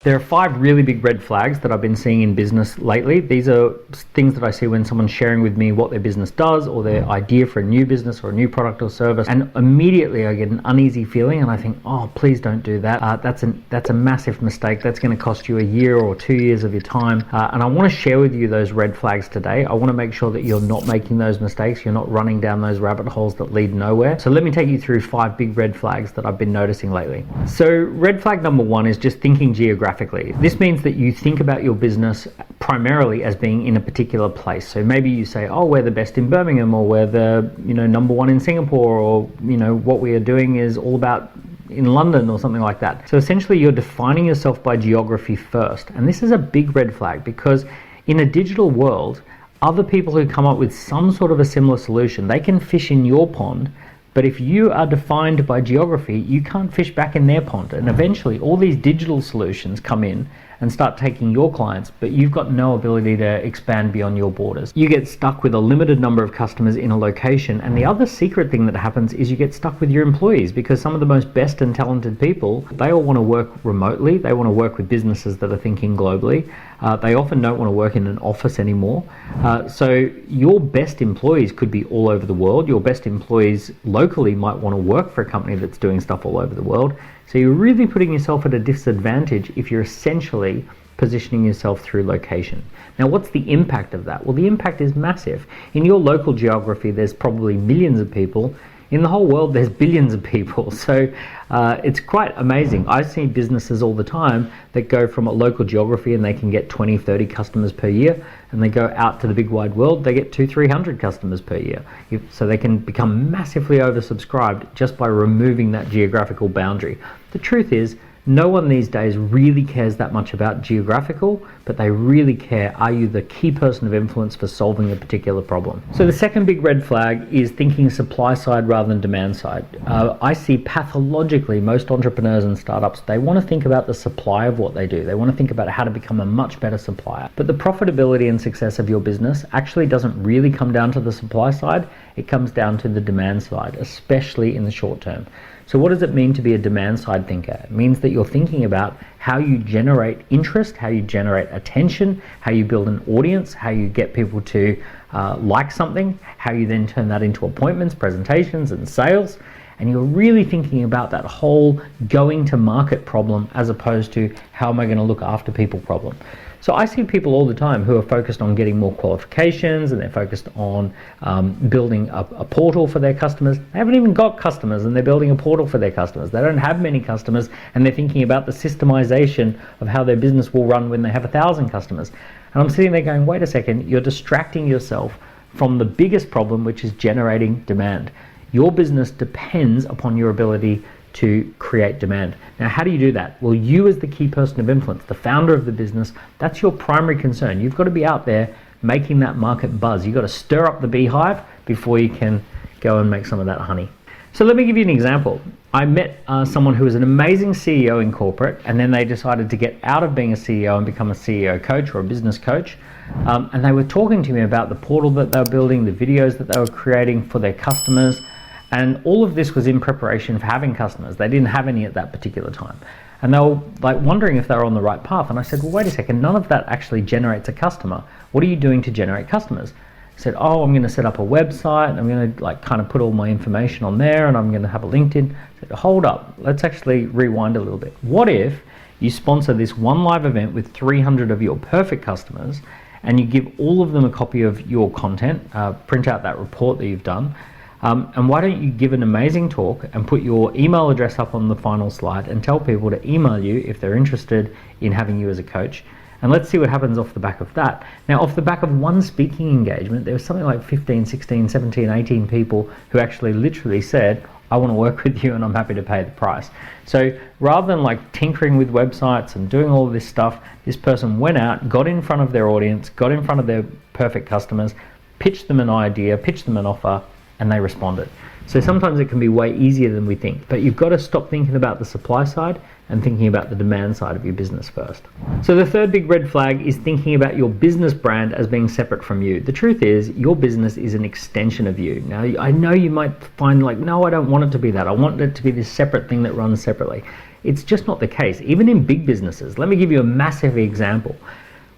There are 5 really big red flags that I've been seeing in business lately. These are things that I see when someone's sharing with me what their business does or their idea for a new business or a new product or service, and immediately I get an uneasy feeling and I think, oh, please don't do that. That's a massive mistake. That's going to cost you a year or 2 years of your time. And I want to share with you those red flags today. I want to make sure that you're not making those mistakes. You're not running down those rabbit holes that lead nowhere. So let me take you through 5 big red flags that I've been noticing lately. So red flag number 1 is just thinking geographically. This means that you think about your business primarily as being in a particular place. So maybe you say, oh, we're the best in Birmingham, or we're the number 1 in Singapore, or what we are doing is all about in London or something like that. So essentially you're defining yourself by geography first. And this is a big red flag because in a digital world, other people who come up with some sort of a similar solution, they can fish in your pond. But if you are defined by geography, you can't fish back in their pond. And eventually all these digital solutions come in and start taking your clients, but you've got no ability to expand beyond your borders. You get stuck with a limited number of customers in a location. And the other secret thing that happens is you get stuck with your employees, because some of the most best and talented people, they all want to work remotely. They want to work with businesses that are thinking globally. They often don't want to work in an office anymore. So your best employees could be all over the world. Your best employees locally might want to work for a company that's doing stuff all over the world. So you're really putting yourself at a disadvantage if you're essentially positioning yourself through location. Now, what's the impact of that? Well, the impact is massive. In your local geography, there's probably millions of people. In the whole world, there's billions of people. So it's quite amazing. I see businesses all the time that go from a local geography and they can get 20, 30 customers per year, and they go out to the big wide world, they get 200, 300 customers per year. So they can become massively oversubscribed just by removing that geographical boundary. The truth is, no one these days really cares that much about geographical, but they really care, are you the key person of influence for solving a particular problem? So the second big red flag is thinking supply side rather than demand side. I see pathologically most entrepreneurs and startups, they want to think about the supply of what they do. They want to think about how to become a much better supplier. But the profitability and success of your business actually doesn't really come down to the supply side. It comes down to the demand side, especially in the short term. So what does it mean to be a demand side thinker? It means that you're thinking about how you generate interest, how you generate attention, how you build an audience, how you get people to like something, how you then turn that into appointments, presentations, and sales. And you're really thinking about that whole going to market problem as opposed to how am I going to look after people problem. So I see people all the time who are focused on getting more qualifications, and they're focused on building a portal for their customers. They haven't even got customers and they're building a portal for their customers. They don't have many customers and they're thinking about the systemization of how their business will run when they have 1,000 customers. And I'm sitting there going, wait a second, you're distracting yourself from the biggest problem, which is generating demand. Your business depends upon your ability to create demand. Now, how do you do that? Well, you as the key person of influence, the founder of the business, that's your primary concern. You've got to be out there making that market buzz. You've got to stir up the beehive before you can go and make some of that honey. So let me give you an example. I met someone who was an amazing CEO in corporate, and then they decided to get out of being a CEO and become a CEO coach or a business coach. And they were talking to me about the portal that they were building, the videos that they were creating for their customers. And all of this was in preparation for having customers. They didn't have any at that particular time. And they were like wondering if they were on the right path. And I said, well, wait a second, none of that actually generates a customer. What are you doing to generate customers? I said, oh, I'm going to set up a website. I'm going to kind of put all my information on there, and I'm going to have a LinkedIn. I said, hold up, let's actually rewind a little bit. What if you sponsor this one live event with 300 of your perfect customers, and you give all of them a copy of your content, print out that report that you've done, and why don't you give an amazing talk and put your email address up on the final slide and tell people to email you if they're interested in having you as a coach. And let's see what happens off the back of that. Now, off the back of one speaking engagement, there was something like 15, 16, 17, 18 people who actually literally said, I want to work with you and I'm happy to pay the price. So rather than like tinkering with websites and doing all of this stuff, this person went out, got in front of their audience, got in front of their perfect customers, pitched them an idea, pitched them an offer, and they responded. So sometimes it can be way easier than we think, but you've got to stop thinking about the supply side and thinking about the demand side of your business first. So the third big red flag is thinking about your business brand as being separate from you. The truth is, your business is an extension of you. Now, I know you might find like, no, I don't want it to be that. I want it to be this separate thing that runs separately. It's just not the case. Even in big businesses, let me give you a massive example.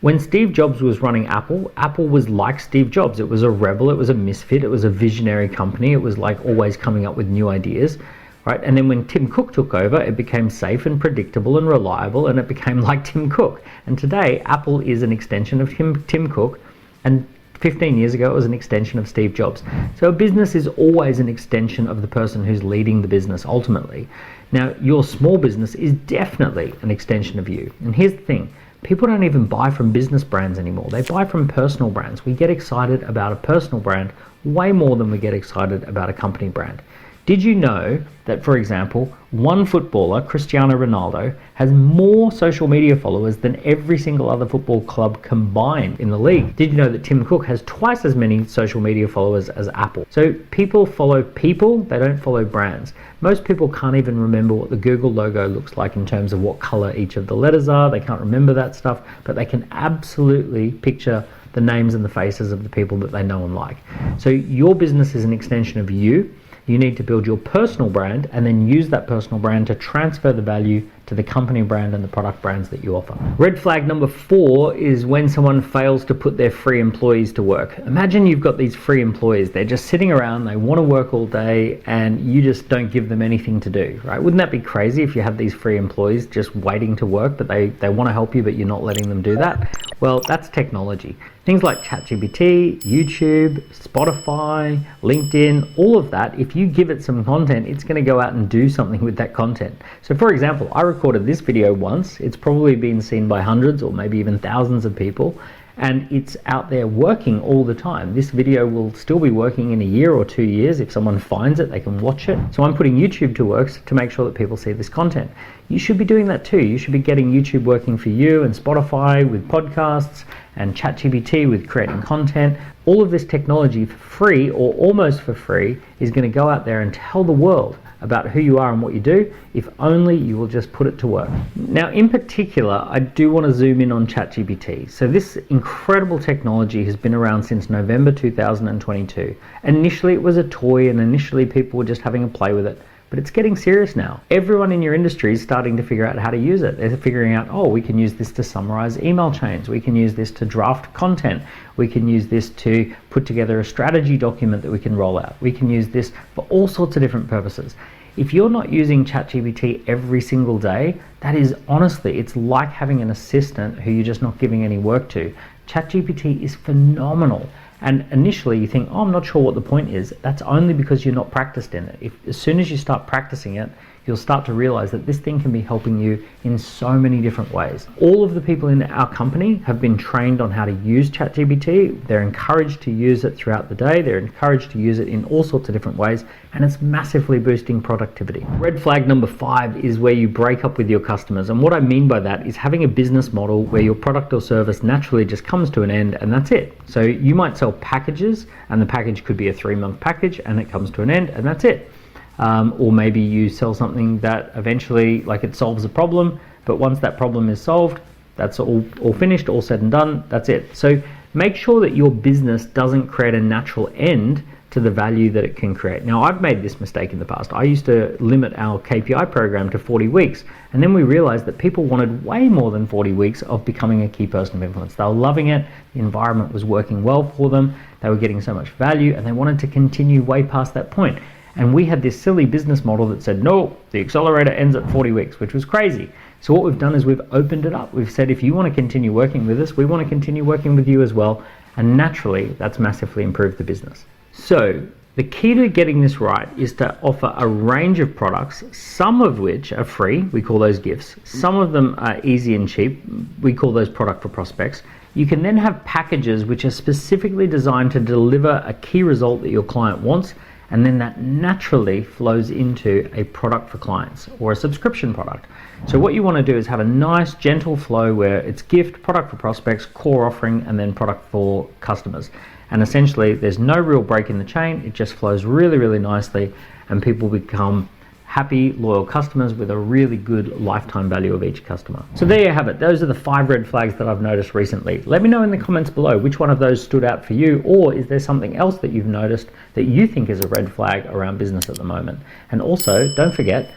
When Steve Jobs was running Apple, Apple was like Steve Jobs. It was a rebel, it was a misfit, it was a visionary company. It was like always coming up with new ideas, right? And then when Tim Cook took over, it became safe and predictable and reliable, and it became like Tim Cook. And today, Apple is an extension of Tim Cook, and 15 years ago, it was an extension of Steve Jobs. So a business is always an extension of the person who's leading the business ultimately. Now, your small business is definitely an extension of you. And here's the thing. People don't even buy from business brands anymore. They buy from personal brands. We get excited about a personal brand way more than we get excited about a company brand. Did you know that, for example, one footballer, Cristiano Ronaldo, has more social media followers than every single other football club combined in the league? Did you know that Tim Cook has twice as many social media followers as Apple? So people follow people, they don't follow brands. Most people can't even remember what the Google logo looks like in terms of what color each of the letters are. They can't remember that stuff, but they can absolutely picture the names and the faces of the people that they know and like. So your business is an extension of you. You need to build your personal brand and then use that personal brand to transfer the value to the company brand and the product brands that you offer. Red flag number 4 is when someone fails to put their free employees to work. Imagine you've got these free employees. They're just sitting around, they want to work all day, and you just don't give them anything to do, right? Wouldn't that be crazy if you had these free employees just waiting to work, but they want to help you, but you're not letting them do that? Well, that's technology. Things like ChatGPT, YouTube, Spotify, LinkedIn, all of that, if you give it some content, it's going to go out and do something with that content. So for example, I recorded this video once. It's probably been seen by hundreds or maybe even thousands of people, and it's out there working all the time. This video will still be working in a year or 2 years. If someone finds it, they can watch it. So I'm putting YouTube to work to make sure that people see this content. You should be doing that too. You should be getting YouTube working for you, and Spotify with podcasts, and ChatGPT with creating content. All of this technology for free or almost for free is going to go out there and tell the world about who you are and what you do, if only you will just put it to work. Now, in particular, I do want to zoom in on ChatGPT. So this incredible technology has been around since November 2022. Initially, it was a toy, and initially people were just having a play with it. But it's getting serious now. Everyone in your industry is starting to figure out how to use it. They're figuring out, oh, we can use this to summarize email chains. We can use this to draft content. We can use this to put together a strategy document that we can roll out. We can use this for all sorts of different purposes. If you're not using ChatGPT every single day, that is honestly, it's like having an assistant who you're just not giving any work to. ChatGPT is phenomenal. And initially you think, oh, I'm not sure what the point is. That's only because you're not practiced in it. As soon as you start practicing it, you'll start to realize that this thing can be helping you in so many different ways. All of the people in our company have been trained on how to use ChatGPT. They're encouraged to use it throughout the day. They're encouraged to use it in all sorts of different ways, and it's massively boosting productivity. Red flag number 5 is where you break up with your customers. And what I mean by that is having a business model where your product or service naturally just comes to an end and that's it. So you might sell packages, and the package could be a 3-month package and it comes to an end and that's it. Or maybe you sell something that eventually, like, it solves a problem, but once that problem is solved, that's all finished, all said and done, that's it. So make sure that your business doesn't create a natural end to the value that it can create. Now, I've made this mistake in the past. I used to limit our KPI program to 40 weeks, and then we realized that people wanted way more than 40 weeks of becoming a key person of influence. They were loving it, the environment was working well for them, they were getting so much value, and they wanted to continue way past that point. And we had this silly business model that said, no, the accelerator ends at 40 weeks, which was crazy. So what we've done is we've opened it up. We've said, if you want to continue working with us, we want to continue working with you as well. And naturally, that's massively improved the business. So the key to getting this right is to offer a range of products, some of which are free. We call those gifts. Some of them are easy and cheap. We call those product for prospects. You can then have packages which are specifically designed to deliver a key result that your client wants, and then that naturally flows into a product for clients or a subscription product. So what you want to do is have a nice gentle flow where it's gift, product for prospects, core offering, and then product for customers. And essentially there's no real break in the chain. It just flows really, really nicely, and people become happy, loyal customers with a really good lifetime value of each customer. So there you have it. Those are the 5 red flags that I've noticed recently. Let me know in the comments below which one of those stood out for you, or is there something else that you've noticed that you think is a red flag around business at the moment? And also, don't forget,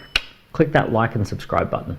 click that like and subscribe button.